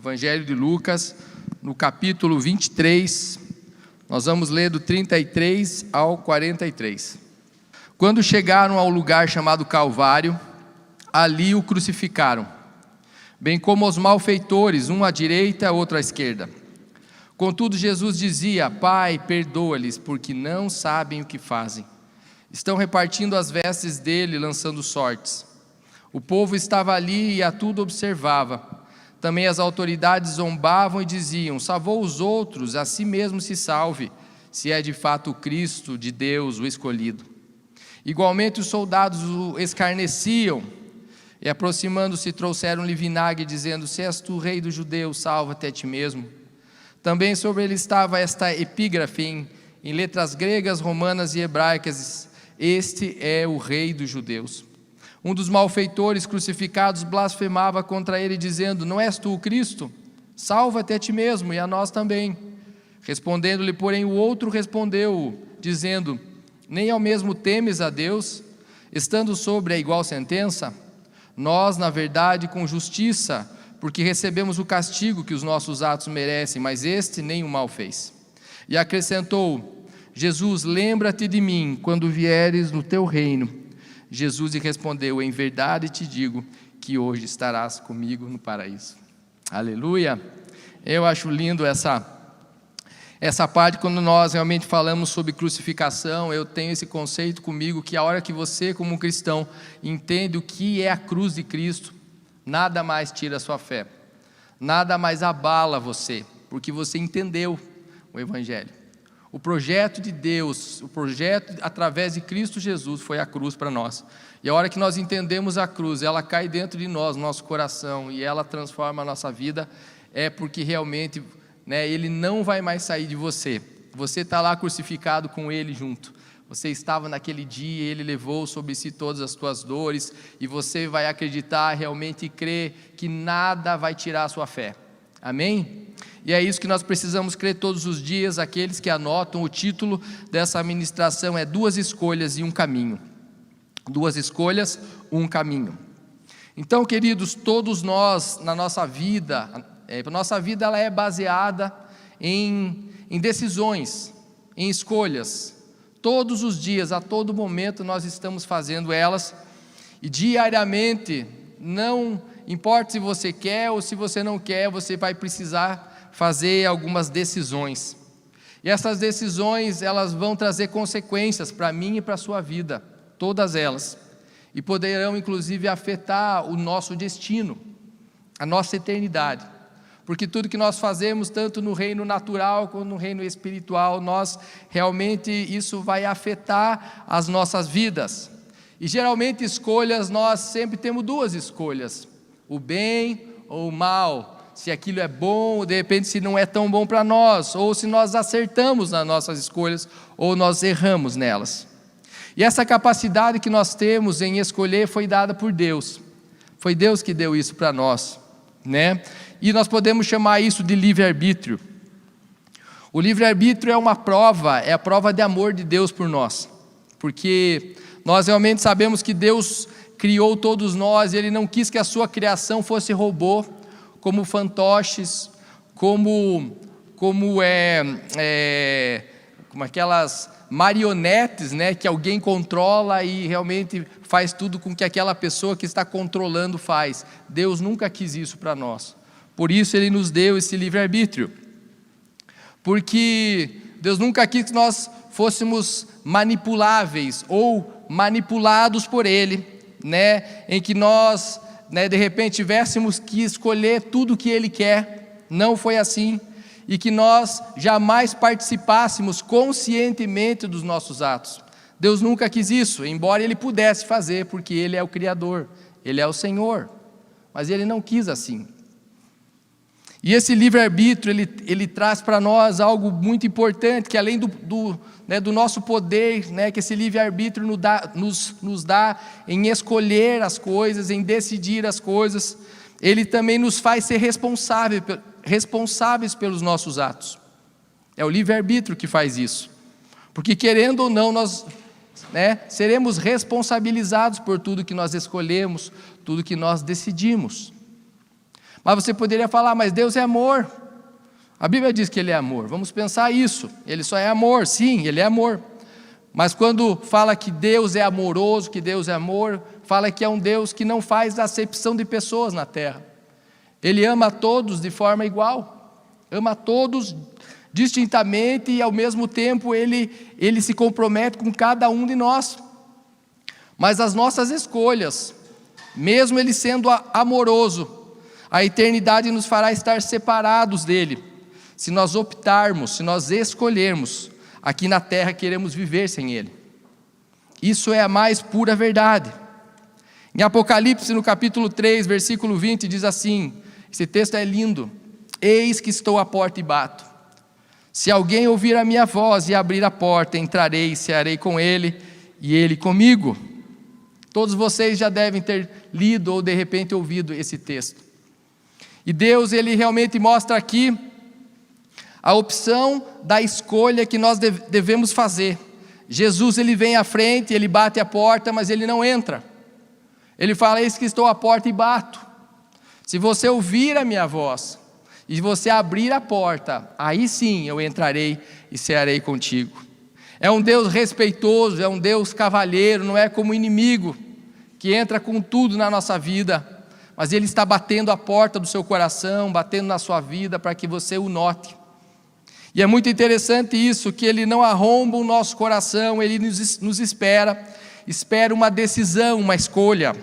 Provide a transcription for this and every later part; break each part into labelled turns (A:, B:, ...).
A: Evangelho de Lucas, no capítulo 23, nós vamos ler do 33 ao 43. Quando chegaram ao lugar chamado Calvário, ali o crucificaram, bem como os malfeitores, um à direita, outro à esquerda. Contudo, Jesus dizia: Pai, perdoa-lhes, porque não sabem o que fazem. Estão repartindo as vestes dele, lançando sortes. O povo estava ali e a tudo observava. Também as autoridades zombavam e diziam: salvou os outros, a si mesmo se salve, se é de fato o Cristo de Deus, o escolhido. Igualmente os soldados o escarneciam, e aproximando-se trouxeram-lhe vinagre, dizendo: se és tu rei dos judeus, salva-te a ti mesmo. Também sobre ele estava esta epígrafe em letras gregas, romanas e hebraicas: este é o rei dos judeus. Um dos malfeitores crucificados blasfemava contra ele, dizendo: não és tu o Cristo? Salva-te a ti mesmo e a nós também. Respondendo-lhe, porém, o outro respondeu, dizendo: nem ao mesmo temes a Deus, estando sobre a igual sentença? Nós, na verdade, com justiça, porque recebemos o castigo que os nossos atos merecem, mas este nem o mal fez. E acrescentou: Jesus, lembra-te de mim quando vieres no teu reino. Jesus lhe respondeu: em verdade te digo que hoje estarás comigo no paraíso. Aleluia! Eu acho lindo essa parte, quando nós realmente falamos sobre crucificação. Eu tenho esse conceito comigo, que a hora que você, como cristão, entende o que é a cruz de Cristo, nada mais tira a sua fé, nada mais abala você, porque você entendeu o Evangelho. O projeto de Deus, o projeto através de Cristo Jesus foi a cruz para nós. E a hora que nós entendemos a cruz, ela cai dentro de nós, nosso coração, e ela transforma a nossa vida, é porque realmente, Ele não vai mais sair de você. Você está lá crucificado com Ele junto. Você estava naquele dia, Ele levou sobre si todas as tuas dores, e você vai acreditar realmente e crer que nada vai tirar a sua fé. Amém? E é isso que nós precisamos crer todos os dias. Aqueles que anotam, o título dessa ministração é Duas Escolhas e um Caminho. Duas escolhas, um caminho. Então, queridos, todos nós, na nossa vida, ela é baseada em decisões, em escolhas. Todos os dias, a todo momento, nós estamos fazendo elas, e diariamente, não importa se você quer ou se você não quer, você vai precisar fazer algumas decisões. E essas decisões, elas vão trazer consequências para mim e para a sua vida, todas elas, e poderão inclusive afetar o nosso destino, a nossa eternidade, porque tudo que nós fazemos, tanto no reino natural como no reino espiritual, realmente isso vai afetar as nossas vidas. E geralmente escolhas, nós sempre temos duas escolhas: o bem ou o mal, se aquilo é bom, ou de repente se não é tão bom para nós, ou se nós acertamos nas nossas escolhas, ou nós erramos nelas. E essa capacidade que nós temos em escolher foi dada por Deus. Foi Deus que deu isso para nós, E nós podemos chamar isso de livre-arbítrio. O livre-arbítrio é a prova de amor de Deus por nós, porque nós realmente sabemos que Deus criou todos nós, e Ele não quis que a sua criação fosse robô, como fantoches, como aquelas marionetes, que alguém controla e realmente faz tudo com que aquela pessoa que está controlando faz. Deus nunca quis isso para nós. Por isso Ele nos deu esse livre-arbítrio. Porque Deus nunca quis que nós fôssemos manipuláveis ou manipulados por Ele, em que nós, de repente tivéssemos que escolher tudo o que Ele quer. Não foi assim. E que nós jamais participássemos conscientemente dos nossos atos. Deus nunca quis isso, embora Ele pudesse fazer, porque Ele é o Criador, Ele é o Senhor, mas Ele não quis assim. E esse livre-arbítrio, ele traz para nós algo muito importante, que além do nosso poder, que esse livre-arbítrio nos dá em escolher as coisas, em decidir as coisas, ele também nos faz ser responsáveis pelos nossos atos. É o livre-arbítrio que faz isso, porque querendo ou não, nós seremos responsabilizados por tudo que nós escolhemos, tudo que nós decidimos. Mas você poderia falar, mas Deus é amor. A Bíblia diz que Ele é amor. Vamos pensar isso. Ele só é amor, sim, Ele é amor. Mas quando fala que Deus é amoroso, que Deus é amor, fala que é um Deus que não faz acepção de pessoas na terra. Ele ama a todos de forma igual. Ama a todos distintamente e ao mesmo tempo Ele se compromete com cada um de nós. Mas as nossas escolhas, mesmo Ele sendo amoroso, a eternidade nos fará estar separados dEle. Se nós optarmos, se nós escolhermos, aqui na terra queremos viver sem Ele. Isso é a mais pura verdade. Em Apocalipse, no capítulo 3, versículo 20, diz assim, esse texto é lindo: eis que estou à porta e bato. Se alguém ouvir a minha voz e abrir a porta, entrarei e cearei com ele e ele comigo. Todos vocês já devem ter lido ou de repente ouvido esse texto. E Deus, Ele realmente mostra aqui a opção da escolha que nós devemos fazer. Jesus, Ele vem à frente, Ele bate a porta, mas Ele não entra. Ele fala, eis que estou à porta e bato. Se você ouvir a minha voz e você abrir a porta, aí sim eu entrarei e cearei contigo. É um Deus respeitoso, é um Deus cavalheiro, não é como inimigo que entra com tudo na nossa vida, mas Ele está batendo a porta do seu coração, batendo na sua vida para que você o note. E é muito interessante isso, que Ele não arromba o nosso coração, Ele nos espera uma decisão, uma escolha,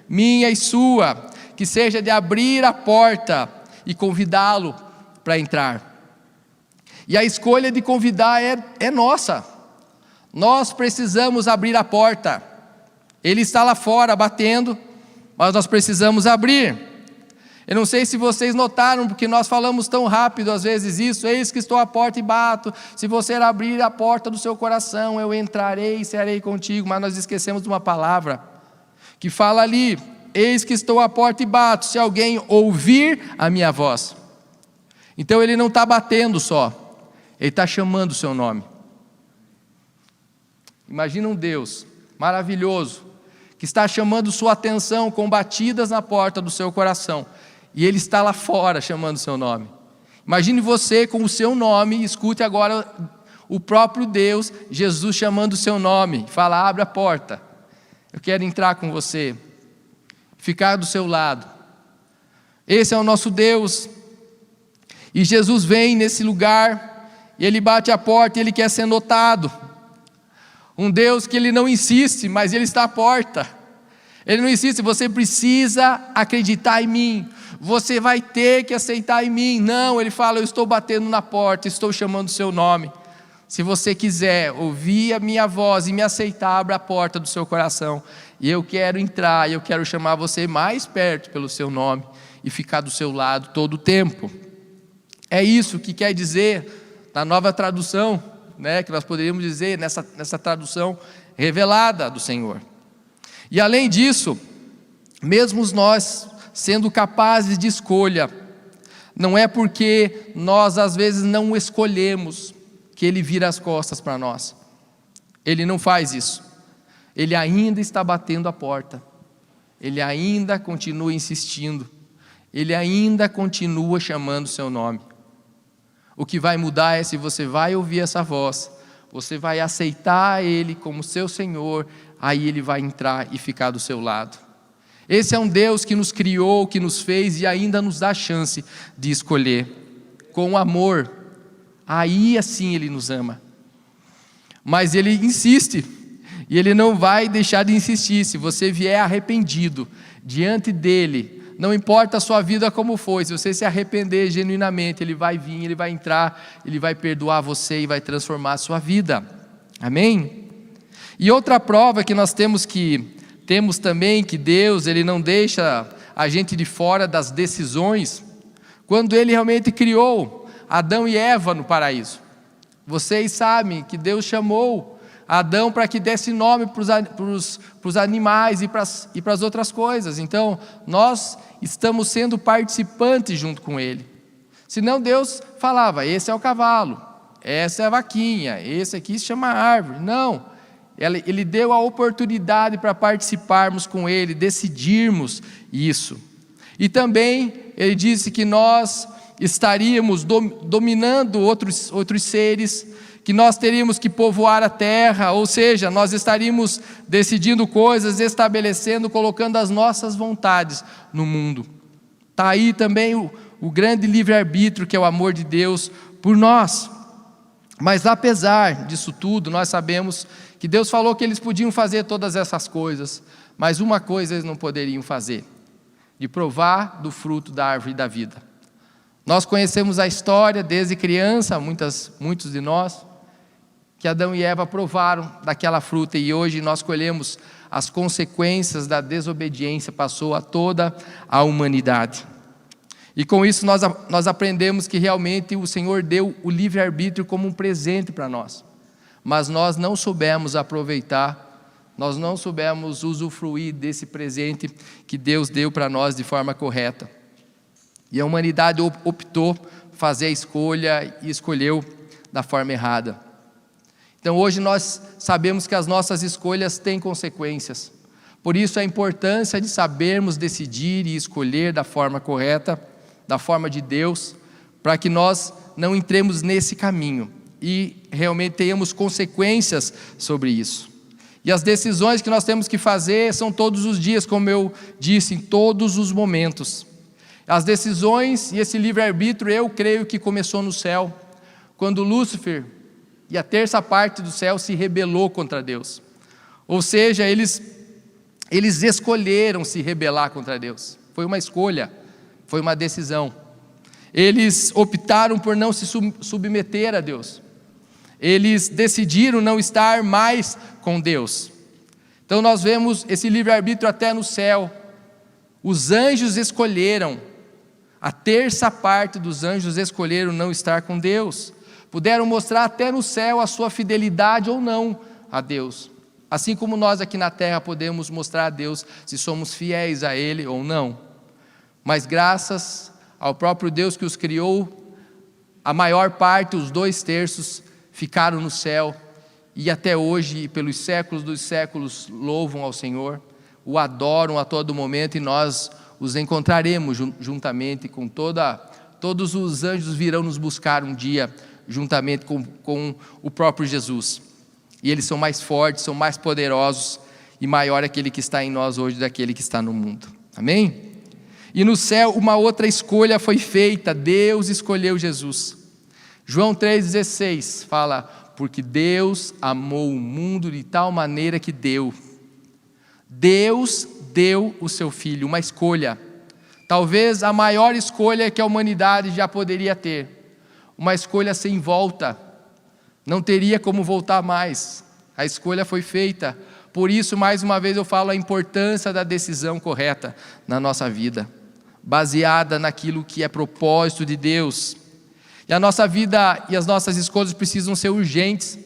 A: minha e sua, que seja de abrir a porta e convidá-lo para entrar. E a escolha de convidar é nossa. Nós precisamos abrir a porta. Ele está lá fora batendo, mas nós precisamos abrir. Eu não sei se vocês notaram, porque nós falamos tão rápido às vezes isso, eis que estou à porta e bato, se você abrir a porta do seu coração, eu entrarei e cearei contigo, mas nós esquecemos de uma palavra, que fala ali, eis que estou à porta e bato, se alguém ouvir a minha voz. Então Ele não está batendo só, Ele está chamando o seu nome. Imagina um Deus maravilhoso, que está chamando sua atenção com batidas na porta do seu coração, e Ele está lá fora chamando o seu nome. Imagine você com o seu nome, e escute agora o próprio Deus, Jesus chamando o seu nome, fala, abre a porta, eu quero entrar com você, ficar do seu lado. Esse é o nosso Deus, e Jesus vem nesse lugar, e Ele bate a porta, e Ele quer ser notado. Um Deus que Ele não insiste, mas Ele está à porta. Ele não insiste, você precisa acreditar em mim, você vai ter que aceitar em mim. Não, Ele fala, eu estou batendo na porta, estou chamando o seu nome. Se você quiser ouvir a minha voz e me aceitar, abra a porta do seu coração. E eu quero entrar, eu quero chamar você mais perto pelo seu nome e ficar do seu lado todo o tempo. É isso que quer dizer na nova tradução, que nós poderíamos dizer nessa tradução revelada do Senhor. E além disso, mesmo nós sendo capazes de escolha, não é porque nós às vezes não escolhemos que Ele vira as costas para nós. Ele não faz isso. Ele ainda está batendo a porta. Ele ainda continua insistindo. Ele ainda continua chamando o seu nome. O que vai mudar é se você vai ouvir essa voz, você vai aceitar Ele como seu Senhor, aí Ele vai entrar e ficar do seu lado. Esse é um Deus que nos criou, que nos fez e ainda nos dá a chance de escolher. Com amor, aí assim Ele nos ama. Mas Ele insiste, e Ele não vai deixar de insistir. Se você vier arrependido diante dEle, não importa a sua vida como foi, se você se arrepender genuinamente, Ele vai vir, Ele vai entrar, Ele vai perdoar você e vai transformar a sua vida. Amém? E outra prova que nós temos também, que Deus, Ele não deixa a gente de fora das decisões, quando Ele realmente criou Adão e Eva no paraíso. Vocês sabem que Deus chamou Adão para que desse nome para os animais e para as outras coisas. Então, nós estamos sendo participantes junto com Ele. Senão Deus falava, esse é o cavalo, essa é a vaquinha, esse aqui se chama árvore. Não, Ele deu a oportunidade para participarmos com Ele, decidirmos isso. E também ele disse que nós estaríamos dominando outros seres, que nós teríamos que povoar a terra, ou seja, nós estaríamos decidindo coisas, estabelecendo, colocando as nossas vontades no mundo. Está aí também o grande livre-arbítrio, que é o amor de Deus por nós. Mas apesar disso tudo, nós sabemos que Deus falou que eles podiam fazer todas essas coisas, mas uma coisa eles não poderiam fazer: de provar do fruto da árvore da vida. Nós conhecemos a história desde criança, muitos de nós, que Adão e Eva provaram daquela fruta, e hoje nós colhemos as consequências da desobediência, passou a toda a humanidade. E com isso nós aprendemos que realmente o Senhor deu o livre-arbítrio como um presente para nós, mas nós não soubemos aproveitar, nós não soubemos usufruir desse presente que Deus deu para nós de forma correta. E a humanidade optou fazer a escolha e escolheu da forma errada. Então hoje nós sabemos que as nossas escolhas têm consequências. Por isso a importância de sabermos decidir e escolher da forma correta, da forma de Deus, para que nós não entremos nesse caminho e realmente tenhamos consequências sobre isso. E as decisões que nós temos que fazer são todos os dias, como eu disse, em todos os momentos. As decisões e esse livre-arbítrio, eu creio que começou no céu, quando Lúcifer e a terça parte do céu se rebelou contra Deus. Ou seja, eles escolheram se rebelar contra Deus. Foi uma escolha, foi uma decisão. Eles optaram por não se submeter a Deus. Eles decidiram não estar mais com Deus. Então nós vemos esse livre-arbítrio até no céu. Os anjos escolheram, a terça parte dos anjos escolheram não estar com Deus. Puderam mostrar até no céu a sua fidelidade ou não a Deus. Assim como nós aqui na terra podemos mostrar a Deus se somos fiéis a Ele ou não. Mas graças ao próprio Deus que os criou, a maior parte, os 2/3, ficaram no céu. E até hoje, e pelos séculos dos séculos, louvam ao Senhor, o adoram a todo momento, e nós os encontraremos juntamente com todos os anjos virão nos buscar um dia, juntamente com o próprio Jesus. E eles são mais fortes, são mais poderosos, e maior aquele que está em nós hoje daquele que está no mundo. Amém? E no céu uma outra escolha foi feita, Deus escolheu Jesus. João 3,16 fala: porque Deus amou o mundo de tal maneira que Deus deu o seu Filho, uma escolha, talvez a maior escolha que a humanidade já poderia ter, uma escolha sem volta, não teria como voltar mais, a escolha foi feita. Por isso, mais uma vez eu falo a importância da decisão correta na nossa vida, baseada naquilo que é propósito de Deus. E a nossa vida e as nossas escolhas precisam ser urgentes.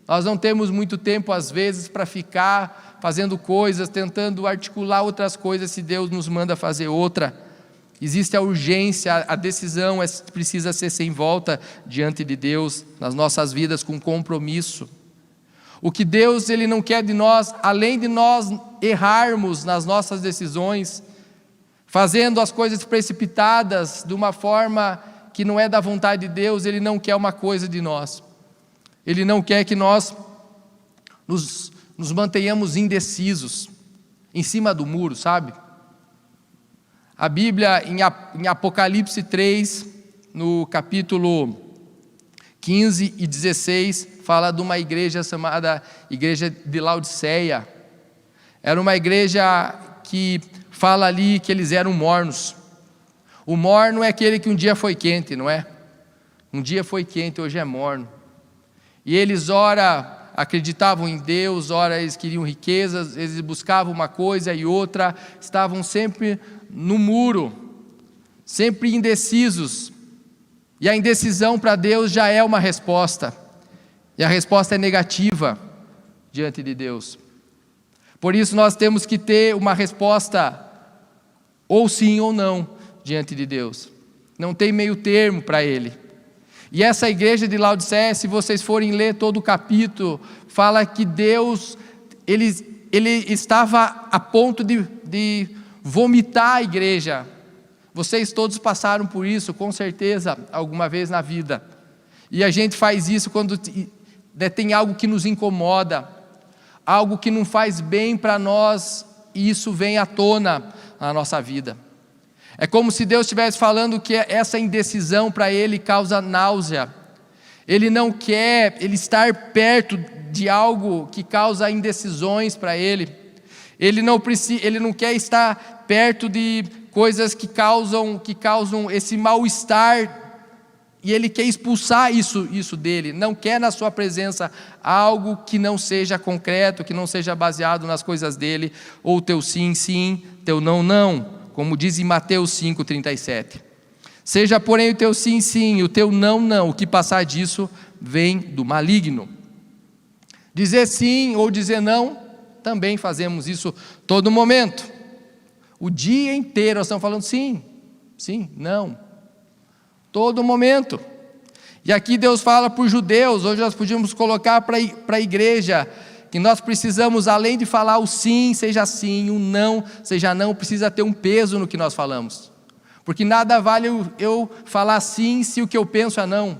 A: Nós não temos muito tempo às vezes para ficar fazendo coisas, tentando articular outras coisas se Deus nos manda fazer outra. Existe a urgência, a decisão precisa ser sem volta diante de Deus, nas nossas vidas, com compromisso. O que Deus Ele não quer de nós, além de nós errarmos nas nossas decisões, fazendo as coisas precipitadas de uma forma que não é da vontade de Deus, Ele não quer uma coisa de nós. Ele não quer que nós nos mantenhamos indecisos, em cima do muro, sabe? A Bíblia, em Apocalipse 3, no capítulo 15 e 16, fala de uma igreja chamada Igreja de Laodiceia. Era uma igreja que fala ali que eles eram mornos. O morno é aquele que um dia foi quente, não é? Um dia foi quente, hoje é morno. E eles ora acreditavam em Deus, ora eles queriam riquezas, eles buscavam uma coisa e outra, estavam sempre no muro, sempre indecisos. E a indecisão para Deus já é uma resposta, e a resposta é negativa diante de Deus. Por isso nós temos que ter uma resposta ou sim ou não diante de Deus. Não tem meio termo para Ele. E essa igreja de Laodiceia, se vocês forem ler todo o capítulo, fala que Deus, ele estava a ponto de vomitar a igreja Vocês todos passaram por isso, com certeza, alguma vez na vida. E a gente faz isso quando tem algo que nos incomoda, algo que não faz bem para nós, e isso vem à tona na nossa vida. É como se Deus estivesse falando que essa indecisão para Ele causa náusea. Ele não quer estar perto de algo que causa indecisões para Ele. Ele não quer estar perto de coisas que causam esse mal-estar, e Ele quer expulsar isso dele. Não quer na sua presença algo que não seja concreto, que não seja baseado nas coisas dele, ou teu sim, sim, teu não, não, como diz em Mateus 5,37. Seja porém o teu sim, sim, o teu não, não, o que passar disso vem do maligno. Dizer sim ou dizer não, também fazemos isso todo momento. O dia inteiro nós estamos falando sim, sim, não, todo momento. E aqui Deus fala para os judeus, hoje nós podíamos colocar para a igreja, que nós precisamos, além de falar o sim, seja sim, o não, seja não, precisa ter um peso no que nós falamos. Porque nada vale eu falar sim se o que eu penso é não.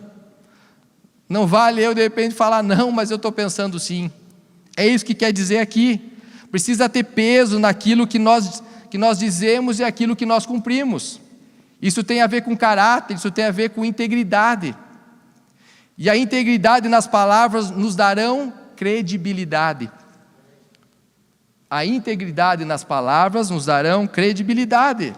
A: Não vale eu de repente falar não, mas eu estou pensando sim. É isso que quer dizer aqui. Precisa ter peso naquilo que nós dizemos e aquilo que nós cumprimos. Isso tem a ver com caráter, isso tem a ver com integridade. E a integridade nas palavras nos darão credibilidade. A integridade nas palavras nos darão credibilidade.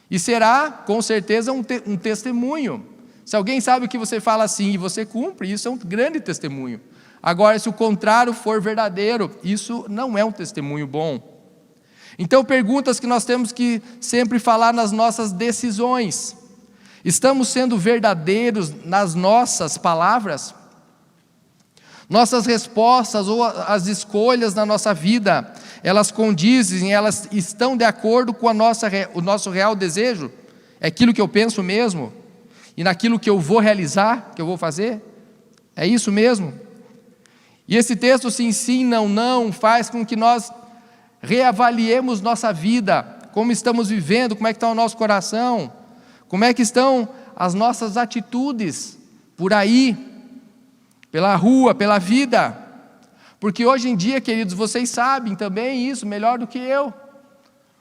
A: E será, com certeza, um testemunho. Se alguém sabe o que você fala sim e você cumpre, isso é um grande testemunho. Agora, se o contrário for verdadeiro, isso não é um testemunho bom. Então, perguntas que nós temos que sempre falar nas nossas decisões. Estamos sendo verdadeiros nas nossas palavras? Nossas respostas ou as escolhas na nossa vida, elas condizem, elas estão de acordo com o nosso real desejo? É aquilo que eu penso mesmo? E naquilo que eu vou realizar, que eu vou fazer? É isso mesmo? E esse texto sim, sim, não, não, faz com que nós reavaliemos nossa vida, como estamos vivendo, como é que está o nosso coração, como é que estão as nossas atitudes por aí, pela rua, pela vida. Porque hoje em dia, queridos, vocês sabem também isso melhor do que eu.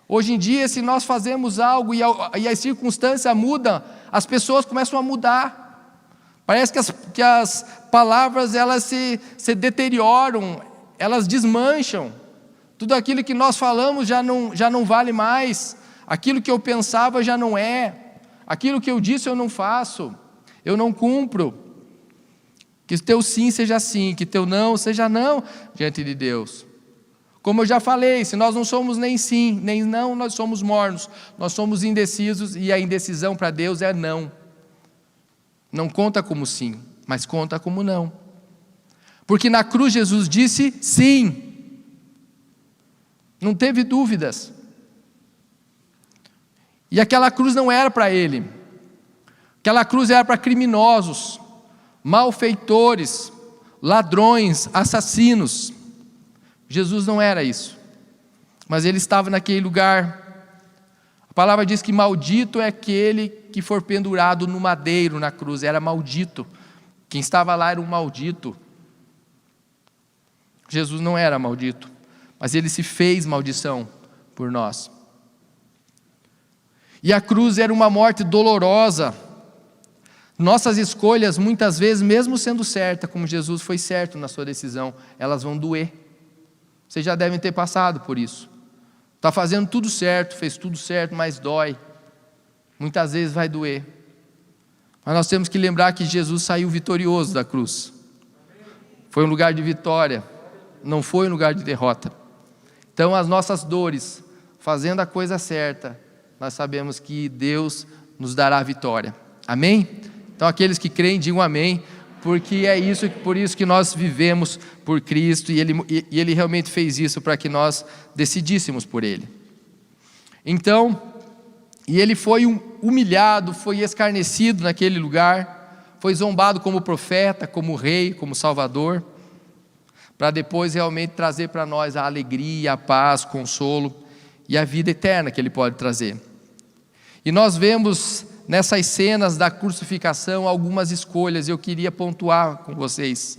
A: Hoje em dia, se nós fazemos algo e a circunstância muda, as pessoas começam a mudar. Parece que as palavras elas se deterioram, elas desmancham. Tudo aquilo que nós falamos já não vale mais. Aquilo que eu pensava já não é. Aquilo que eu disse eu não faço. Eu não cumpro. Que teu sim seja sim, que teu não seja não diante de Deus. Como eu já falei, se nós não somos nem sim, nem não, nós somos mornos. Nós somos indecisos e a indecisão para Deus é não. Não conta como sim, mas conta como não. Porque na cruz Jesus disse sim. Não teve dúvidas. E aquela cruz não era para ele. Aquela cruz era para criminosos, malfeitores, ladrões, assassinos. Jesus não era isso. Mas ele estava naquele lugar. A palavra diz que maldito é aquele que for pendurado no madeiro, na cruz. Era maldito. Quem estava lá era um maldito. Jesus não era maldito, mas ele se fez maldição por nós. E a cruz era uma morte dolorosa. Nossas escolhas, muitas vezes, mesmo sendo certas, como Jesus foi certo na sua decisão, elas vão doer. Vocês já devem ter passado por isso. Está fazendo tudo certo, fez tudo certo, mas dói. Muitas vezes vai doer. Mas nós temos que lembrar que Jesus saiu vitorioso da cruz. Foi um lugar de vitória, não foi um lugar de derrota. Então as nossas dores, fazendo a coisa certa, nós sabemos que Deus nos dará a vitória. Amém? Então aqueles que creem, digam amém, porque é isso, por isso que nós vivemos por Cristo, e Ele realmente fez isso para que nós decidíssemos por Ele. Então, e Ele foi humilhado, foi escarnecido naquele lugar, foi zombado como profeta, como rei, como salvador, para depois realmente trazer para nós a alegria, a paz, o consolo e a vida eterna que Ele pode trazer. E nós vemos nessas cenas da crucificação algumas escolhas, eu queria pontuar com vocês.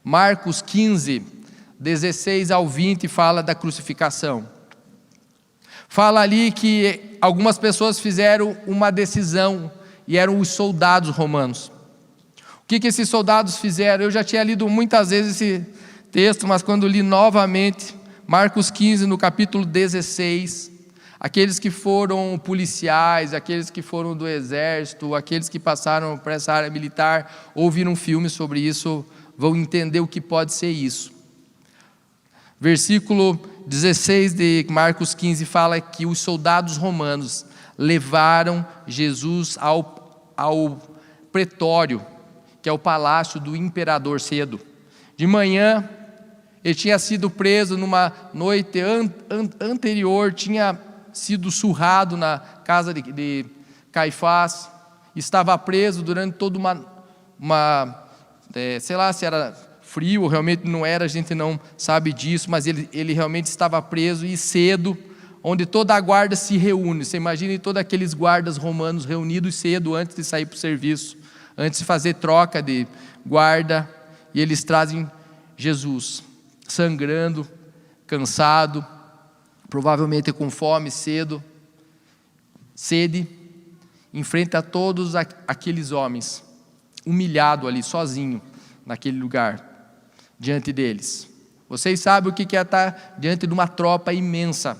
A: Marcos 15, 16 ao 20 fala da crucificação. Fala ali que algumas pessoas fizeram uma decisão, e eram os soldados romanos. O que esses soldados fizeram? Eu já tinha lido muitas vezes esse texto, mas quando li novamente, Marcos 15, no capítulo 16, aqueles que foram policiais, aqueles que foram do exército, aqueles que passaram por essa área militar, ou viram um filme sobre isso, vão entender o que pode ser isso. Versículo 16 de Marcos 15 fala que os soldados romanos levaram Jesus ao pretório, que é o palácio do imperador cedo. De manhã, ele tinha sido preso numa noite anterior, tinha sido surrado na casa de Caifás, estava preso durante toda sei lá se era frio ou realmente não era, a gente não sabe disso, mas ele realmente estava preso, e cedo, onde toda a guarda se reúne. Você imagine todos aqueles guardas romanos reunidos cedo antes de sair para o serviço, antes de fazer troca de guarda, e eles trazem Jesus, sangrando, cansado, provavelmente com fome, sede, enfrenta todos aqueles homens, humilhado ali, sozinho, naquele lugar, diante deles. Vocês sabem o que é estar diante de uma tropa imensa,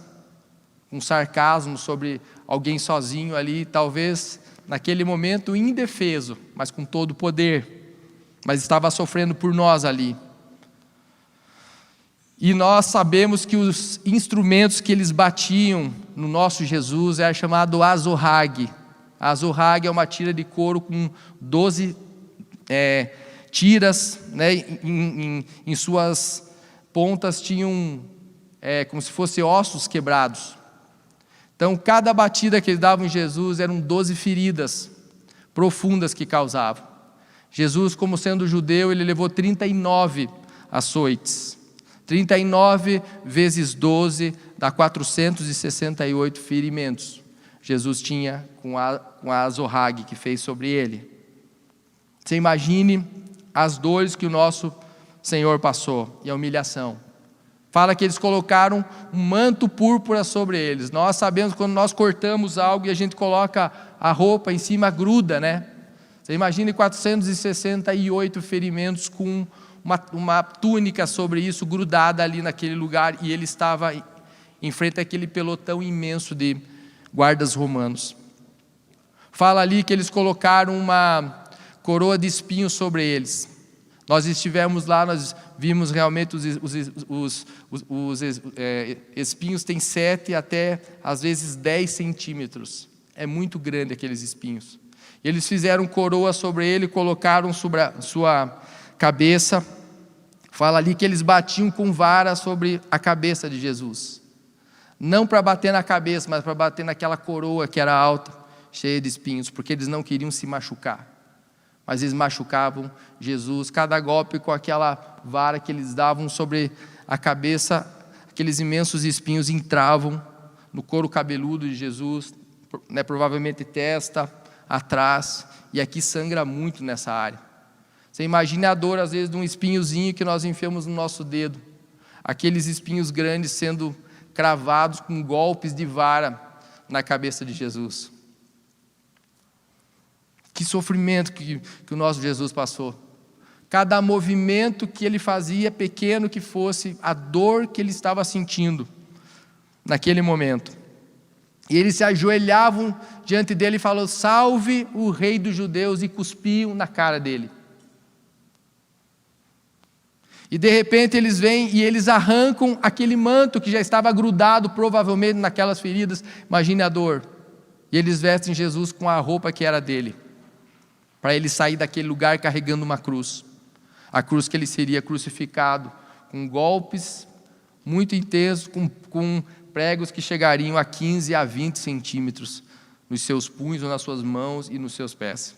A: um sarcasmo sobre alguém sozinho ali, talvez naquele momento indefeso, mas com todo o poder, mas estava sofrendo por nós ali. E nós sabemos que os instrumentos que eles batiam no nosso Jesus era chamado azorrague. A azorrague é uma tira de couro com 12 tiras, né? Em suas pontas tinham como se fossem ossos quebrados. Então cada batida que eles davam em Jesus eram 12 feridas profundas que causavam. Jesus, como sendo judeu, ele levou 39 açoites. 39 vezes 12 dá 468 ferimentos. Jesus tinha com a azorrague que fez sobre ele. Você imagine as dores que o nosso Senhor passou e a humilhação. Fala que eles colocaram um manto púrpura sobre eles. Nós sabemos quando nós cortamos algo e a gente coloca a roupa em cima, gruda, né? Você imagine 468 ferimentos com uma túnica sobre isso, grudada ali naquele lugar, e ele estava em frente àquele pelotão imenso de guardas romanos. Fala ali que eles colocaram uma coroa de espinhos sobre eles. Nós estivemos lá, nós vimos realmente os espinhos têm 7 até às vezes 10 centímetros. É muito grande aqueles espinhos. Eles fizeram coroa sobre ele, colocaram sobre a sua cabeça. Fala ali que eles batiam com vara sobre a cabeça de Jesus. Não para bater na cabeça, mas para bater naquela coroa que era alta, cheia de espinhos, porque eles não queriam se machucar. Mas eles machucavam Jesus, cada golpe com aquela vara que eles davam sobre a cabeça, aqueles imensos espinhos entravam no couro cabeludo de Jesus, né, provavelmente testa, atrás, e aqui sangra muito nessa área. Você imagina a dor às vezes de um espinhozinho que nós enfiamos no nosso dedo, aqueles espinhos grandes sendo cravados com golpes de vara na cabeça de Jesus. Que sofrimento que o nosso Jesus passou. Cada movimento que ele fazia, pequeno que fosse, a dor que ele estava sentindo naquele momento. E eles se ajoelhavam diante dele e falaram: salve o rei dos judeus, e cuspiam na cara dele. E de repente eles vêm e eles arrancam aquele manto que já estava grudado provavelmente naquelas feridas, imagine a dor. E eles vestem Jesus com a roupa que era dele, para ele sair daquele lugar carregando uma cruz. A cruz que ele seria crucificado, com golpes muito intensos, com pregos que chegariam a 15 a 20 centímetros nos seus punhos, ou nas suas mãos e nos seus pés.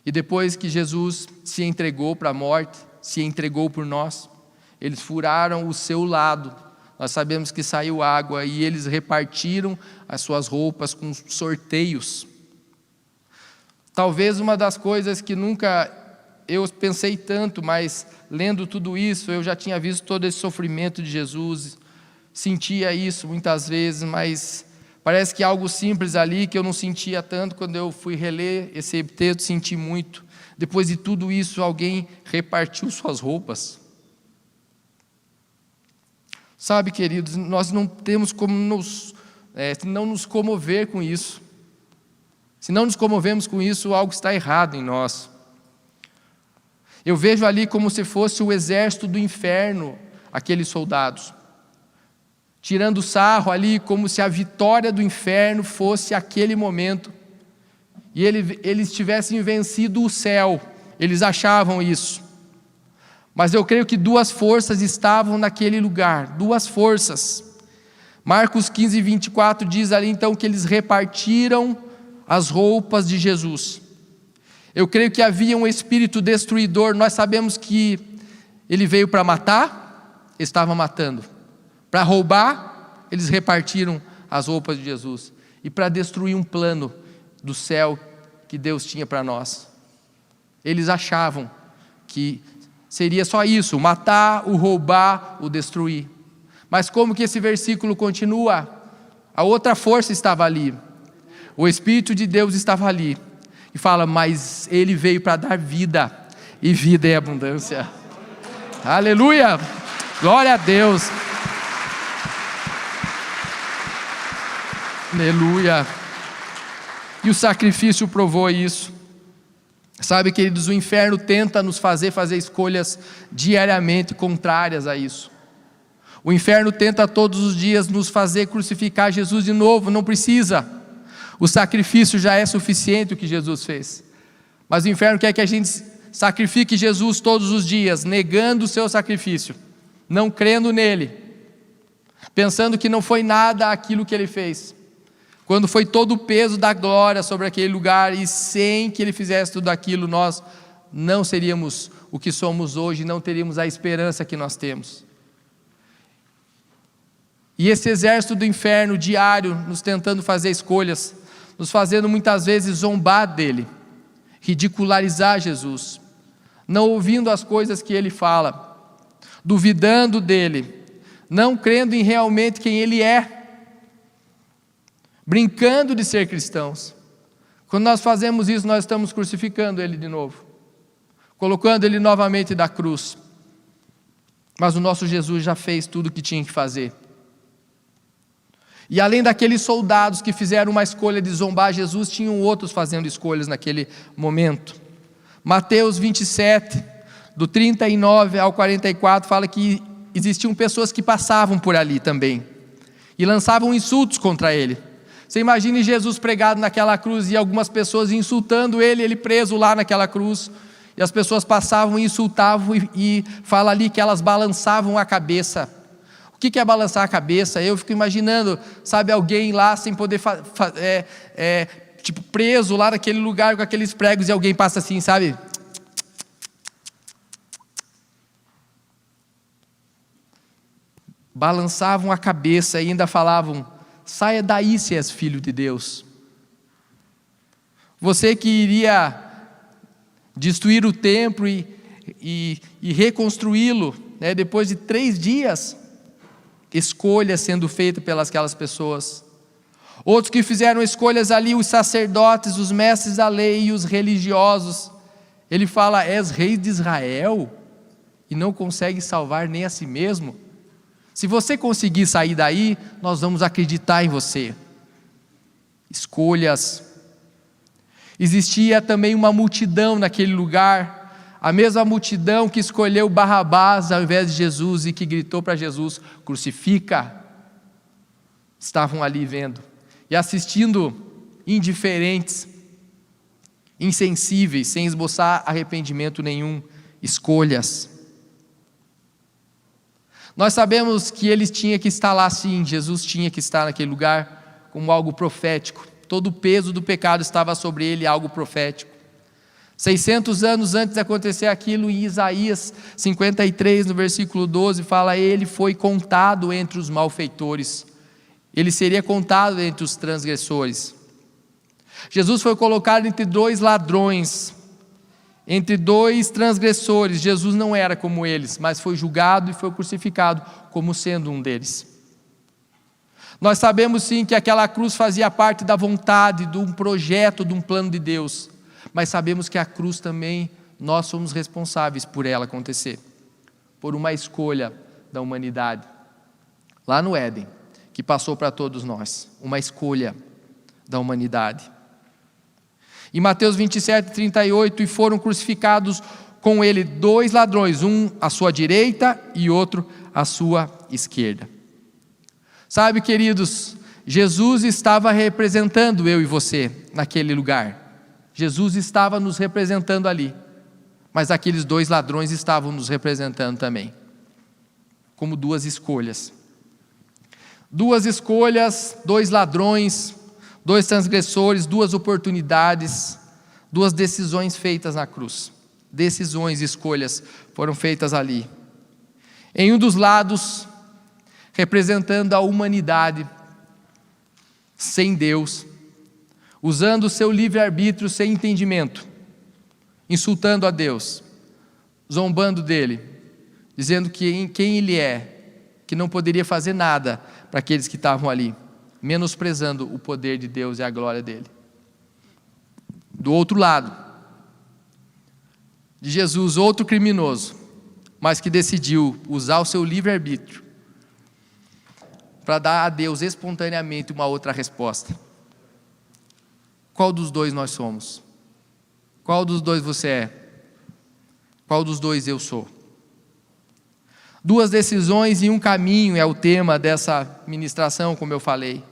A: E depois que Jesus se entregou para a morte, se entregou por nós, eles furaram o seu lado nós sabemos que saiu água e eles repartiram as suas roupas com sorteios. Talvez uma das coisas que nunca eu pensei tanto, mas lendo tudo isso, eu já tinha visto todo esse sofrimento de Jesus, sentia isso muitas vezes, mas parece que algo simples ali que eu não sentia tanto, quando eu fui reler esse texto, senti muito. Depois de tudo isso, alguém repartiu suas roupas. Sabe, queridos, nós não temos como não nos comover com isso. Se não nos comovemos com isso, algo está errado em nós. Eu vejo ali como se fosse o exército do inferno, aqueles soldados, tirando sarro ali, como se a vitória do inferno fosse aquele momento, e eles tivessem vencido o céu, eles achavam isso. Mas eu creio que duas forças estavam naquele lugar, duas forças. Marcos 15, 24 diz ali então que eles repartiram as roupas de Jesus. Eu creio que havia um espírito destruidor. Nós sabemos que ele veio para matar, estava matando. Para roubar, eles repartiram as roupas de Jesus. E para destruir um plano do céu que Deus tinha para nós. Eles achavam que seria só isso, o matar, o roubar, o destruir. Mas como que esse versículo continua? A outra força estava ali. O Espírito de Deus estava ali. E fala, mas Ele veio para dar vida, e vida é abundância. Aleluia! Glória a Deus! Aleluia! E o sacrifício provou isso. Sabe, queridos, o inferno tenta nos fazer escolhas diariamente contrárias a isso. O inferno tenta todos os dias nos fazer crucificar Jesus de novo, não precisa. O sacrifício já é suficiente o que Jesus fez. Mas o inferno quer que a gente sacrifique Jesus todos os dias, negando o seu sacrifício, não crendo nele, pensando que não foi nada aquilo que ele fez, quando foi todo o peso da glória sobre aquele lugar, e sem que ele fizesse tudo aquilo, nós não seríamos o que somos hoje, não teríamos a esperança que nós temos. E esse exército do inferno diário, nos tentando fazer escolhas, nos fazendo muitas vezes zombar dele, ridicularizar Jesus, não ouvindo as coisas que ele fala, duvidando dele, não crendo em realmente quem ele é, brincando de ser cristãos. Quando nós fazemos isso, nós estamos crucificando ele de novo, colocando ele novamente da cruz. Mas o nosso Jesus já fez tudo o que tinha que fazer. E além daqueles soldados que fizeram uma escolha de zombar Jesus, tinham outros fazendo escolhas naquele momento. Mateus 27, do 39 ao 44, fala que existiam pessoas que passavam por ali também, e lançavam insultos contra ele. Você imagine Jesus pregado naquela cruz, e algumas pessoas insultando ele, ele preso lá naquela cruz, e as pessoas passavam e insultavam, e fala ali que elas balançavam a cabeça. O que é balançar a cabeça? Eu fico imaginando, sabe, alguém lá sem poder, tipo preso lá naquele lugar com aqueles pregos, e alguém passa assim, sabe? Balançavam a cabeça e ainda falavam, saia daí se és filho de Deus. Você que iria destruir o templo e reconstruí-lo, né, depois de 3 dias, escolha sendo feita pelas aquelas pessoas. Outros que fizeram escolhas ali, os sacerdotes, os mestres da lei e os religiosos. Ele fala, és rei de Israel e não consegue salvar nem a si mesmo? Se você conseguir sair daí, nós vamos acreditar em você. Escolhas. Existia também uma multidão naquele lugar, a mesma multidão que escolheu Barrabás ao invés de Jesus e que gritou para Jesus, crucifica. Estavam ali vendo e assistindo, indiferentes, insensíveis, sem esboçar arrependimento nenhum. Escolhas. Nós sabemos que ele tinha que estar lá sim, Jesus tinha que estar naquele lugar como algo profético. Todo o peso do pecado estava sobre ele, algo profético. 600 anos antes de acontecer aquilo, em Isaías 53, no versículo 12, fala: ele foi contado entre os malfeitores, ele seria contado entre os transgressores. Jesus foi colocado entre dois ladrões, entre dois transgressores. Jesus não era como eles, mas foi julgado e foi crucificado como sendo um deles. Nós sabemos sim que aquela cruz fazia parte da vontade, de um projeto, de um plano de Deus, mas sabemos que a cruz também, nós somos responsáveis por ela acontecer, por uma escolha da humanidade, lá no Éden, que passou para todos nós, uma escolha da humanidade. Em Mateus 27, 38, e foram crucificados com ele dois ladrões, um à sua direita e outro à sua esquerda. Sabe, queridos, Jesus estava representando eu e você naquele lugar. Jesus estava nos representando ali, mas aqueles dois ladrões estavam nos representando também, como duas escolhas. Duas escolhas, dois ladrões, dois transgressores, duas oportunidades, duas decisões feitas na cruz. Decisões, escolhas foram feitas ali. Em um dos lados, representando a humanidade sem Deus, usando o seu livre-arbítrio sem entendimento, insultando a Deus, zombando dele, dizendo que quem ele é, que não poderia fazer nada para aqueles que estavam ali, menosprezando o poder de Deus e a glória dele. Do outro lado de Jesus, outro criminoso, mas que decidiu usar o seu livre-arbítrio para dar a Deus espontaneamente uma outra resposta. Qual dos dois nós somos? Qual dos dois você é? Qual dos dois eu sou? Duas decisões e um caminho é o tema dessa ministração, como eu falei.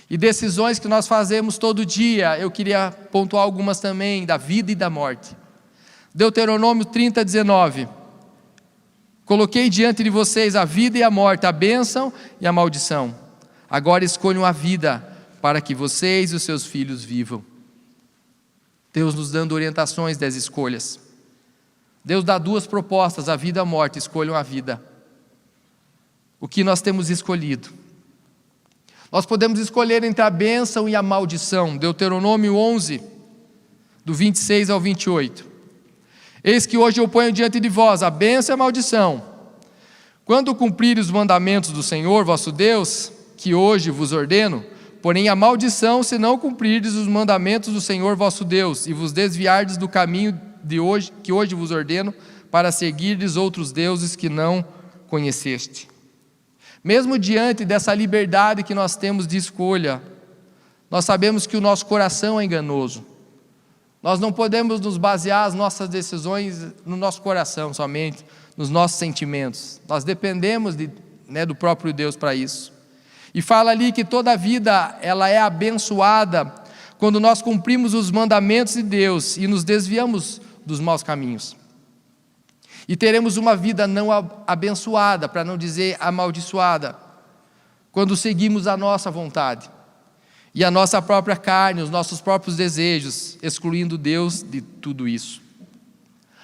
A: E decisões que nós fazemos todo dia, eu queria pontuar algumas também, da vida e da morte. Deuteronômio 30, 19. Coloquei diante de vocês a vida e a morte, a bênção e a maldição. Agora escolham a vida, para que vocês e os seus filhos vivam. Deus nos dando orientações das escolhas. Deus dá duas propostas, a vida e a morte, escolham a vida. O que nós temos escolhido? Nós podemos escolher entre a bênção e a maldição. Deuteronômio 11, do 26 ao 28. Eis que hoje eu ponho diante de vós a bênção e a maldição. Quando cumprirem os mandamentos do Senhor vosso Deus, que hoje vos ordeno, porém a maldição se não cumprirdes os mandamentos do Senhor vosso Deus, e vos desviardes do caminho de hoje, que hoje vos ordeno, para seguirdes outros deuses que não conheceste. Mesmo diante dessa liberdade que nós temos de escolha, nós sabemos que o nosso coração é enganoso. Nós não podemos nos basear as nossas decisões no nosso coração somente, nos nossos sentimentos. Nós dependemos do próprio Deus para isso. E fala ali que toda a vida ela é abençoada quando nós cumprimos os mandamentos de Deus e nos desviamos dos maus caminhos. E teremos uma vida não abençoada, para não dizer amaldiçoada, quando seguimos a nossa vontade e a nossa própria carne, os nossos próprios desejos, excluindo Deus de tudo isso.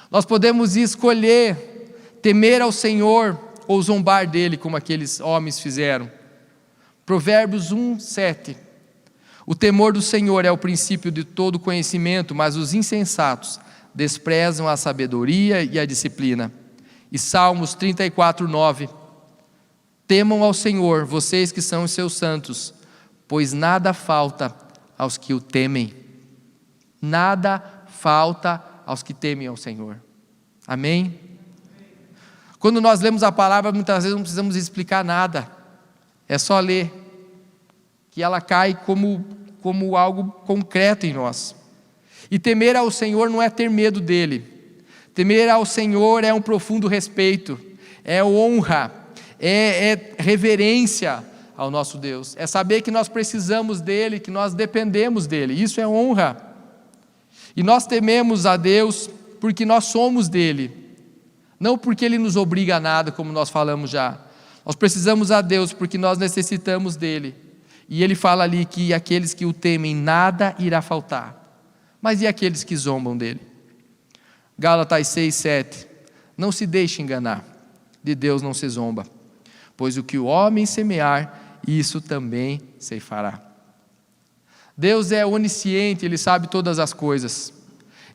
A: Nós podemos escolher temer ao Senhor ou zombar dele, como aqueles homens fizeram. Provérbios 1, 7. O temor do Senhor é o princípio de todo conhecimento, mas os insensatos desprezam a sabedoria e a disciplina. E Salmos 34, 9. Temam ao Senhor, vocês que são os seus santos, pois nada falta aos que o temem. Nada falta aos que temem ao Senhor. Amém? Quando nós lemos a palavra, muitas vezes não precisamos explicar nada. É só ler, que ela cai como algo concreto em nós. E temer ao Senhor não é ter medo dele. Temer ao Senhor é um profundo respeito, é honra, é reverência ao nosso Deus. É saber que nós precisamos dele, que nós dependemos dele. Isso é honra. E nós tememos a Deus porque nós somos dele, não porque ele nos obriga a nada, como nós falamos já. Nós precisamos a Deus porque nós necessitamos dele. E ele fala ali que aqueles que o temem nada irá faltar. Mas e aqueles que zombam dele? Gálatas 6:7. Não se deixe enganar, de Deus não se zomba, pois o que o homem semear, isso também ceifará. Deus é onisciente, Ele sabe todas as coisas.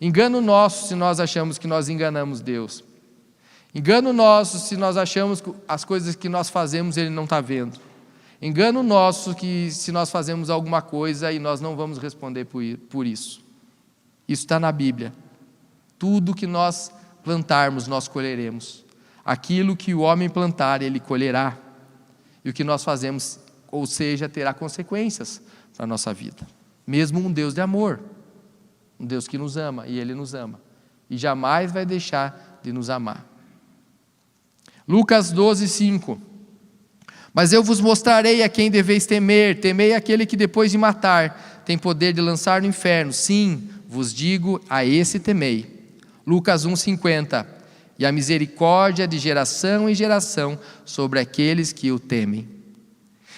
A: Engano nosso se nós achamos que nós enganamos Deus. Engano nosso se nós achamos que as coisas que nós fazemos Ele não está vendo. Engano nosso que se nós fazemos alguma coisa e nós não vamos responder por isso. Isso está na Bíblia. Tudo que nós plantarmos, nós colheremos. Aquilo que o homem plantar, ele colherá. E o que nós fazemos, ou seja, terá consequências para a nossa vida. Mesmo um Deus de amor. Um Deus que nos ama, e Ele nos ama. E jamais vai deixar de nos amar. Lucas 12:5. Mas eu vos mostrarei a quem deveis temer. Temei aquele que depois de matar tem poder de lançar no inferno. Sim, vos digo, a esse temei. Lucas 1:50. E a misericórdia de geração em geração sobre aqueles que o temem.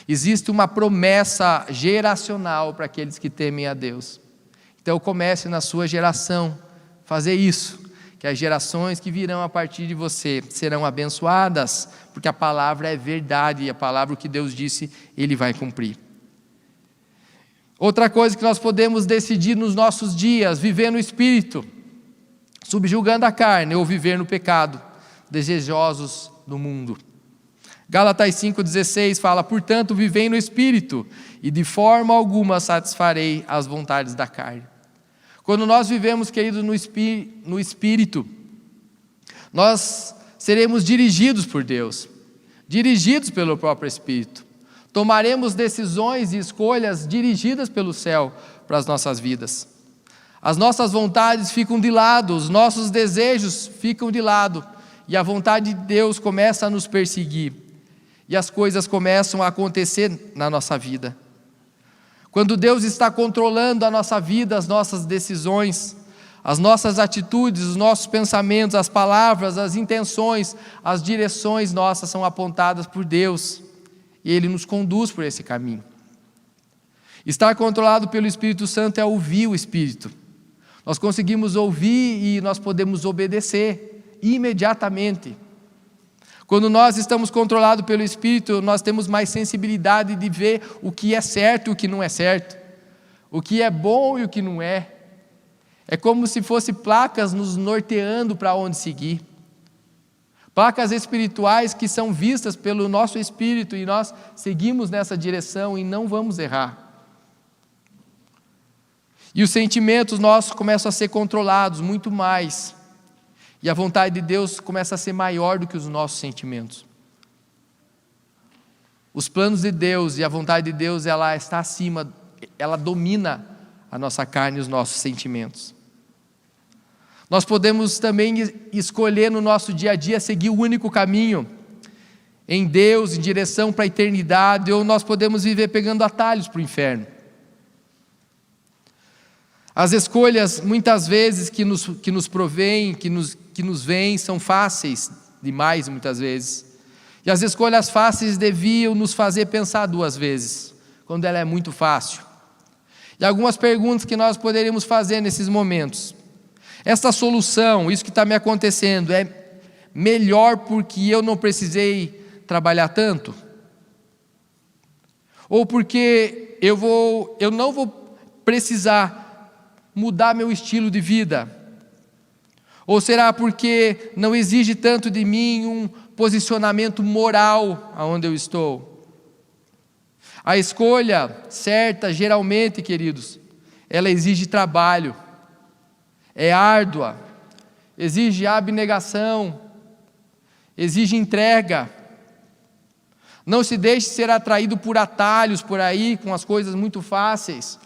A: Existe uma promessa geracional para aqueles que temem a Deus. Então comece na sua geração fazer isso, que as gerações que virão a partir de você serão abençoadas, porque a palavra é verdade, e a palavra que Deus disse, Ele vai cumprir. Outra coisa que nós podemos decidir nos nossos dias, viver no Espírito, subjugando a carne, ou viver no pecado, desejosos do mundo. Gálatas 5,16 fala, portanto, vivei no Espírito, e de forma alguma satisfarei as vontades da carne. Quando nós vivemos, queridos, no Espírito, nós seremos dirigidos por Deus, dirigidos pelo próprio Espírito. Tomaremos decisões e escolhas dirigidas pelo céu para as nossas vidas. As nossas vontades ficam de lado, os nossos desejos ficam de lado, e a vontade de Deus começa a nos perseguir, e as coisas começam a acontecer na nossa vida. Quando Deus está controlando a nossa vida, as nossas decisões, as nossas atitudes, os nossos pensamentos, as palavras, as intenções, as direções nossas são apontadas por Deus, e Ele nos conduz por esse caminho. Estar controlado pelo Espírito Santo é ouvir o Espírito. Nós conseguimos ouvir e nós podemos obedecer imediatamente. Quando nós estamos controlados pelo Espírito, nós temos mais sensibilidade de ver o que é certo e o que não é certo, o que é bom e o que não é. É como se fossem placas nos norteando para onde seguir. Placas espirituais que são vistas pelo nosso espírito e nós seguimos nessa direção e não vamos errar. E os sentimentos nossos começam a ser controlados muito mais. E a vontade de Deus começa a ser maior do que os nossos sentimentos. Os planos de Deus e a vontade de Deus, ela está acima, ela domina a nossa carne e os nossos sentimentos. Nós podemos também escolher no nosso dia a dia seguir o único caminho em Deus, em direção para a eternidade, ou nós podemos viver pegando atalhos para o inferno. As escolhas, muitas vezes, que nos provêm, que nos vêm, são fáceis demais, muitas vezes. E as escolhas fáceis deviam nos fazer pensar duas vezes, quando ela é muito fácil. E algumas perguntas que nós poderíamos fazer nesses momentos. Essa solução, isso que está me acontecendo, é melhor porque eu não precisei trabalhar tanto? Ou porque eu não vou precisar mudar meu estilo de vida? Ou será porque não exige tanto de mim um posicionamento moral aonde eu estou? A escolha certa, geralmente, queridos, ela exige trabalho, é árdua, exige abnegação, exige entrega. Não se deixe ser atraído por atalhos por aí, com as coisas muito fáceis.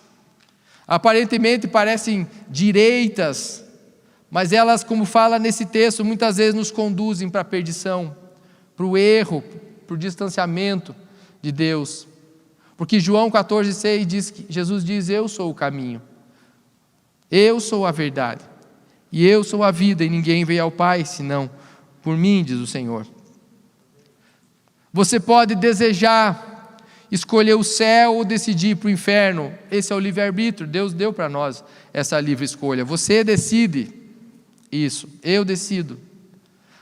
A: Aparentemente parecem direitas, mas elas, como fala nesse texto, muitas vezes nos conduzem para a perdição, para o erro, para o distanciamento de Deus. Porque João 14,6 diz que Jesus diz, eu sou o caminho, eu sou a verdade, e eu sou a vida, e ninguém veio ao Pai, senão por mim, diz o Senhor. Você pode desejar escolher o céu ou decidir ir para o inferno. Esse é o livre-arbítrio, Deus deu para nós essa livre escolha. Você decide. Isso, eu decido.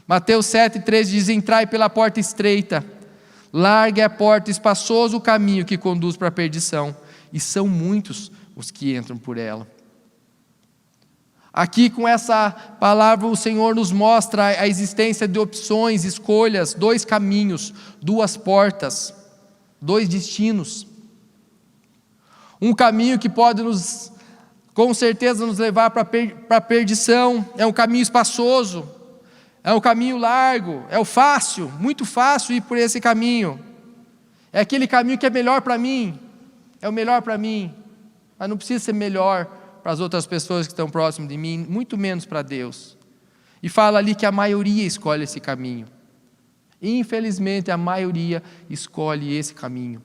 A: Mateus 7,13 diz: entrai pela porta estreita, larga é a porta, espaçoso o caminho que conduz para a perdição, e são muitos os que entram por ela. Aqui com essa palavra o Senhor nos mostra a existência de opções, escolhas, 2 caminhos, 2 portas, 2 destinos. Um caminho que pode com certeza nos levar para a perdição, é um caminho espaçoso, é um caminho largo, é o fácil, muito fácil ir por esse caminho. É aquele caminho que é melhor para mim, é o melhor para mim, mas não precisa ser melhor para as outras pessoas que estão próximas de mim, muito menos para Deus. E fala ali que a maioria escolhe esse caminho. Infelizmente a maioria escolhe esse caminho.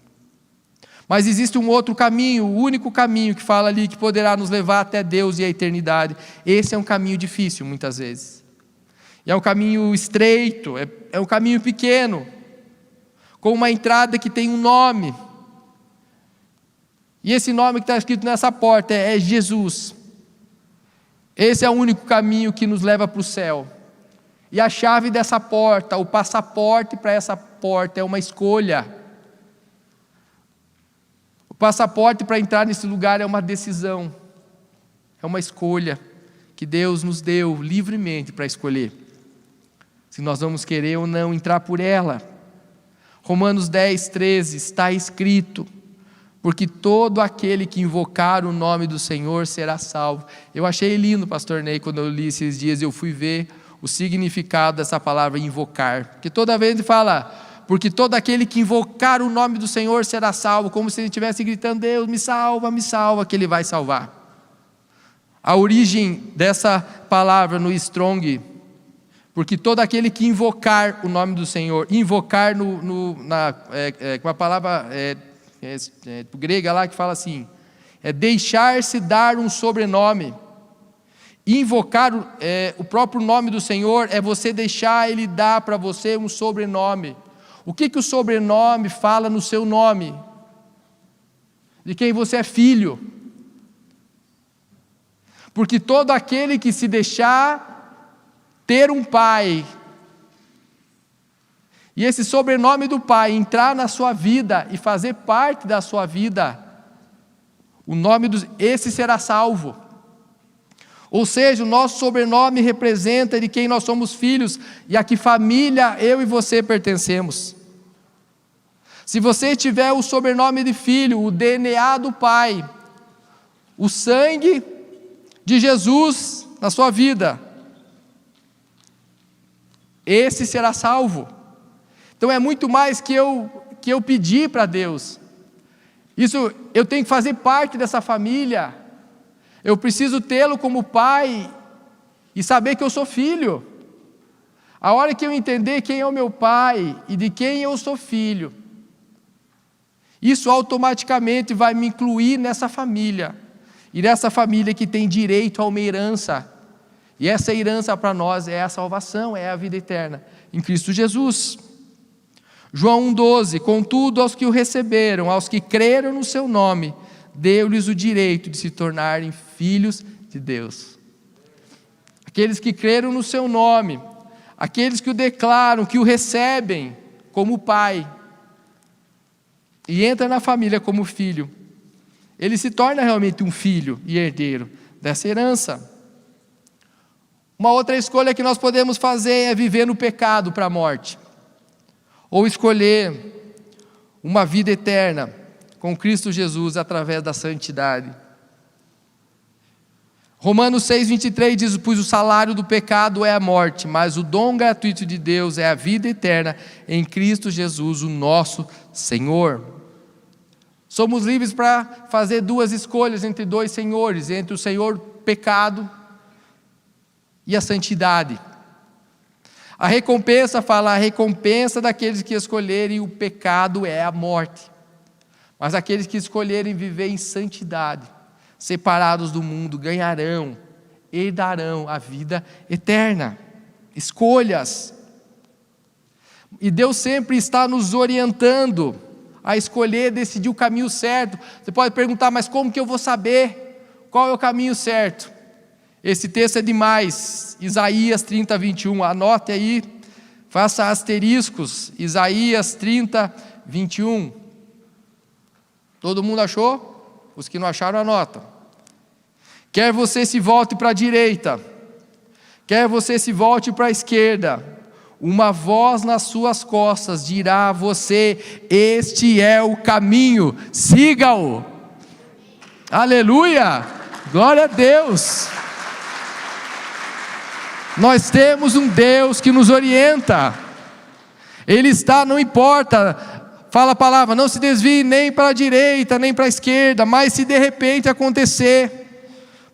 A: Mas existe um outro caminho, o único caminho que fala ali que poderá nos levar até Deus e a eternidade. Esse é um caminho difícil muitas vezes. E é um caminho estreito, é um caminho pequeno, com uma entrada que tem um nome. E esse nome que está escrito nessa porta é Jesus. Esse é o único caminho que nos leva para o céu. E a chave dessa porta, o passaporte para essa porta é uma escolha. O passaporte para entrar nesse lugar é uma decisão, é uma escolha que Deus nos deu livremente para escolher, se nós vamos querer ou não entrar por ela. Romanos 10:13 está escrito: porque todo aquele que invocar o nome do Senhor será salvo. Eu achei lindo, pastor Ney, quando eu li esses dias, eu fui ver o significado dessa palavra invocar, porque toda vez ele fala: porque todo aquele que invocar o nome do Senhor será salvo, como se ele estivesse gritando: Deus, me salva, que Ele vai salvar. A origem dessa palavra no Strong, porque todo aquele que invocar o nome do Senhor, invocar com a palavra grega lá que fala assim, é deixar-se dar um sobrenome. Invocar o próprio nome do Senhor é você deixar Ele dar para você um sobrenome. O que o sobrenome fala no seu nome? De quem você é filho. Porque todo aquele que se deixar ter um pai, e esse sobrenome do pai entrar na sua vida e fazer parte da sua vida, esse será salvo. Ou seja, o nosso sobrenome representa de quem nós somos filhos e a que família eu e você pertencemos. Se você tiver o sobrenome de filho, o DNA do pai, o sangue de Jesus na sua vida, esse será salvo. Então é muito mais que eu pedir para Deus. Isso eu tenho que fazer parte dessa família. Eu preciso tê-lo como pai e saber que eu sou filho. A hora que eu entender quem é o meu pai e de quem eu sou filho, isso automaticamente vai me incluir nessa família. E nessa família que tem direito a uma herança. E essa herança para nós é a salvação, é a vida eterna em Cristo Jesus. João 1,12: contudo, aos que o receberam, aos que creram no seu nome, deu-lhes o direito de se tornarem filhos de Deus. Aqueles que creram no seu nome, aqueles que o declaram, que o recebem como pai, e entra na família como filho, ele se torna realmente um filho e herdeiro dessa herança. Uma outra escolha que nós podemos fazer é viver no pecado para a morte, ou escolher uma vida eterna com Cristo Jesus através da santidade. Romanos 6,23 diz: pois o salário do pecado é a morte, mas o dom gratuito de Deus é a vida eterna em Cristo Jesus, o nosso Senhor. Somos livres para fazer 2 escolhas entre 2 senhores, entre o Senhor pecado e a santidade. A recompensa fala: a recompensa daqueles que escolherem o pecado é a morte, mas aqueles que escolherem viver em santidade, separados do mundo, ganharão, herdarão a vida eterna. Escolhas. E Deus sempre está nos orientando a escolher, decidir o caminho certo. Você pode perguntar: mas como que eu vou saber qual é o caminho certo? Esse texto é demais. Isaías 30, 21. Anote aí, faça asteriscos. Isaías 30, 21. Todo mundo achou? Os que não acharam, anotam. Quer você se volte para a direita, quer você se volte para a esquerda, uma voz nas suas costas dirá a você: este é o caminho, siga-o. Aleluia, glória a Deus. Nós temos um Deus que nos orienta. Ele está, não importa, fala a palavra, não se desvie nem para a direita, nem para a esquerda, mas se de repente acontecer,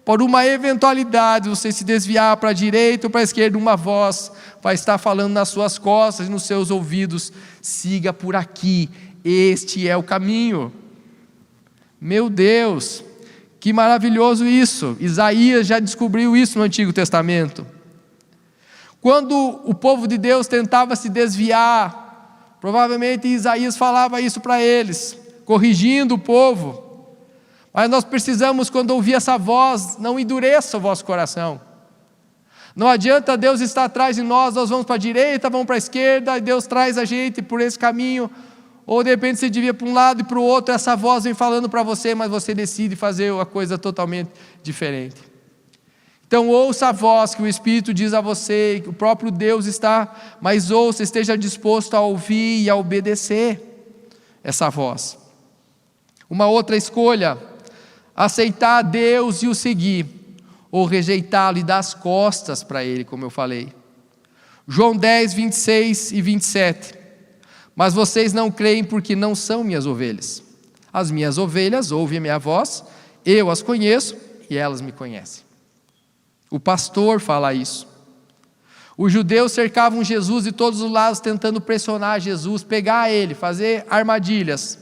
A: por uma eventualidade, você se desviar para a direita ou para a esquerda, uma voz vai estar falando nas suas costas e nos seus ouvidos: siga por aqui, este é o caminho. Meu Deus, que maravilhoso isso. Isaías já descobriu isso no Antigo Testamento. Quando o povo de Deus tentava se desviar, provavelmente Isaías falava isso para eles, corrigindo o povo. Mas nós precisamos, quando ouvir essa voz, não endureça o vosso coração. Não adianta Deus estar atrás de nós vamos para a direita, vamos para a esquerda, e Deus traz a gente por esse caminho, ou de repente você devia para um lado e para o outro, essa voz vem falando para você, mas você decide fazer uma coisa totalmente diferente. Então ouça a voz que o Espírito diz a você, que o próprio Deus está, mas ouça, esteja disposto a ouvir e a obedecer essa voz. Uma outra escolha: aceitar Deus e o seguir, ou rejeitá-lo e dar as costas para Ele, como eu falei. João 10, 26 e 27. Mas vocês não creem porque não são minhas ovelhas. As minhas ovelhas ouvem a minha voz, eu as conheço e elas me conhecem. O pastor fala isso. Os judeus cercavam Jesus de todos os lados, tentando pressionar Jesus, pegar ele, fazer armadilhas.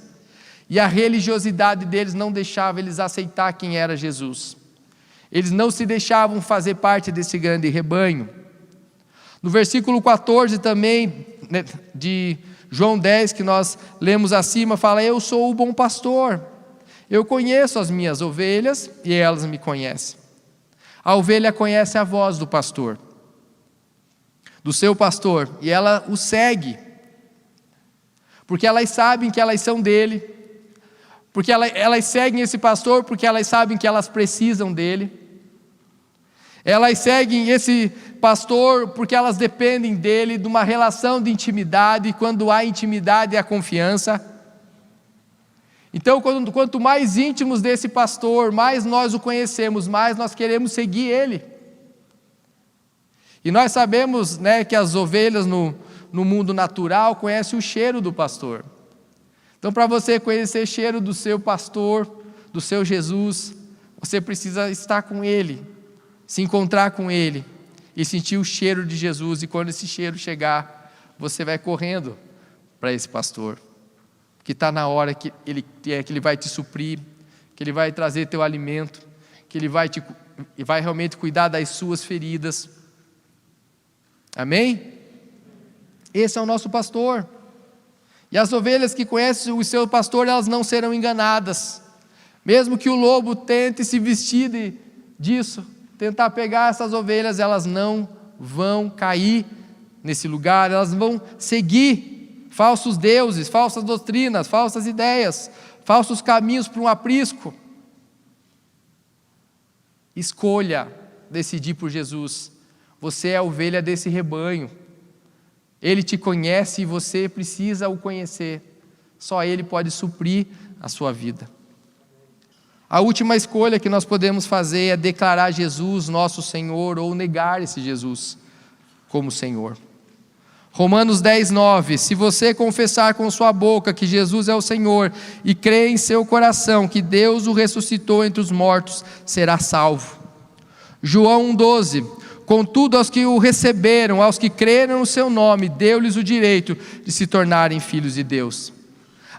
A: E a religiosidade deles não deixava eles aceitar quem era Jesus. Eles não se deixavam fazer parte desse grande rebanho. No versículo 14 também, de João 10, que nós lemos acima, fala: eu sou o bom pastor, eu conheço as minhas ovelhas e elas me conhecem. A ovelha conhece a voz do pastor, do seu pastor, e ela o segue, porque elas sabem que elas são dele, porque elas seguem esse pastor, porque elas sabem que elas precisam dele. Elas seguem esse pastor porque elas dependem dele, de uma relação de intimidade, e quando há intimidade há confiança. Então, quanto mais íntimos desse pastor, mais nós o conhecemos, mais nós queremos seguir ele. E nós sabemos, que as ovelhas no mundo natural conhecem o cheiro do pastor. Então, para você conhecer o cheiro do seu pastor, do seu Jesus, você precisa estar com ele, se encontrar com ele e sentir o cheiro de Jesus. E quando esse cheiro chegar, você vai correndo para esse pastor, que está na hora que ele vai te suprir, que ele vai trazer teu alimento, que ele vai realmente cuidar das suas feridas. Amém? Esse é o nosso pastor. E as ovelhas que conhecem o seu pastor, elas não serão enganadas. Mesmo que o lobo tente se vestir disso, tentar pegar essas ovelhas, elas não vão cair nesse lugar, elas vão seguir falsos deuses, falsas doutrinas, falsas ideias, falsos caminhos para um aprisco. Escolha decidir por Jesus. Você é a ovelha desse rebanho. Ele te conhece e você precisa o conhecer. Só Ele pode suprir a sua vida. A última escolha que nós podemos fazer é declarar Jesus nosso Senhor ou negar esse Jesus como Senhor. Romanos 10, 9. Se você confessar com sua boca que Jesus é o Senhor e crer em seu coração que Deus o ressuscitou entre os mortos, será salvo. João 12. Contudo, aos que o receberam, aos que creram no seu nome, deu-lhes o direito de se tornarem filhos de Deus.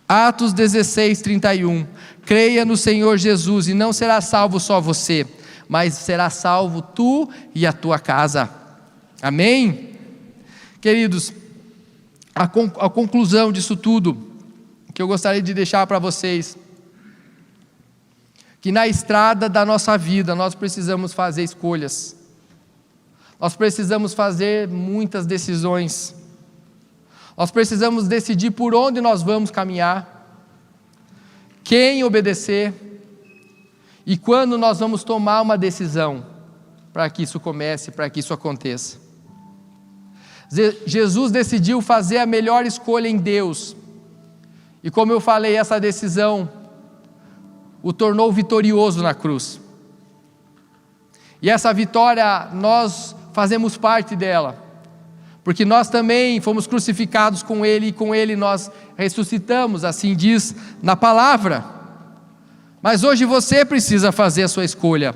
A: Atos 16, 31. Creia no Senhor Jesus e não será salvo só você, mas será salvo tu e a tua casa. Amém? Queridos, a conclusão disso tudo, que eu gostaria de deixar para vocês, que na estrada da nossa vida nós precisamos fazer escolhas, nós precisamos fazer muitas decisões, nós precisamos decidir por onde nós vamos caminhar, quem obedecer, e quando nós vamos tomar uma decisão, para que isso comece, para que isso aconteça. Jesus decidiu fazer a melhor escolha em Deus, e como eu falei, essa decisão o tornou vitorioso na cruz, e essa vitória nós fazemos parte dela, porque nós também fomos crucificados com Ele, e com Ele nós ressuscitamos, assim diz na palavra. Mas hoje você precisa fazer a sua escolha.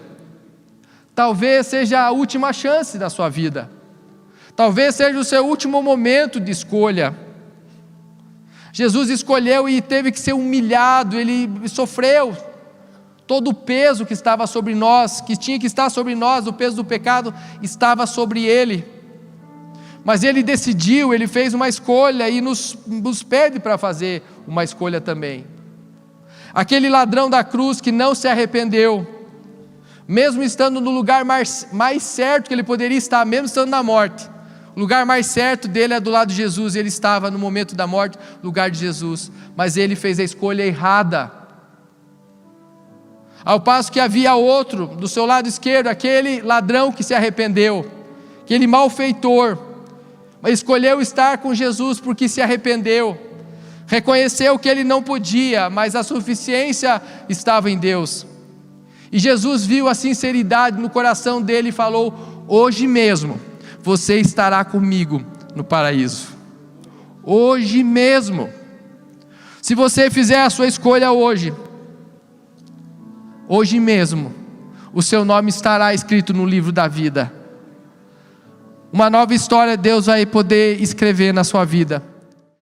A: Talvez seja a última chance da sua vida, talvez seja o seu último momento de escolha. Jesus escolheu e teve que ser humilhado, Ele sofreu todo o peso que estava sobre nós, que tinha que estar sobre nós, o peso do pecado estava sobre Ele, mas Ele decidiu, Ele fez uma escolha e nos pede para fazer uma escolha também. Aquele ladrão da cruz que não se arrependeu, mesmo estando no lugar mais certo que ele poderia estar, mesmo estando na morte, o lugar mais certo dele é do lado de Jesus, ele estava no momento da morte, no lugar de Jesus, mas ele fez a escolha errada, ao passo que havia outro, do seu lado esquerdo, aquele ladrão que se arrependeu, aquele malfeitor, mas escolheu estar com Jesus porque se arrependeu, reconheceu que ele não podia, mas a suficiência estava em Deus, e Jesus viu a sinceridade no coração dele e falou: hoje mesmo você estará comigo no paraíso, hoje mesmo. Se você fizer a sua escolha hoje mesmo, o seu nome estará escrito no livro da vida. Uma nova história Deus vai poder escrever na sua vida.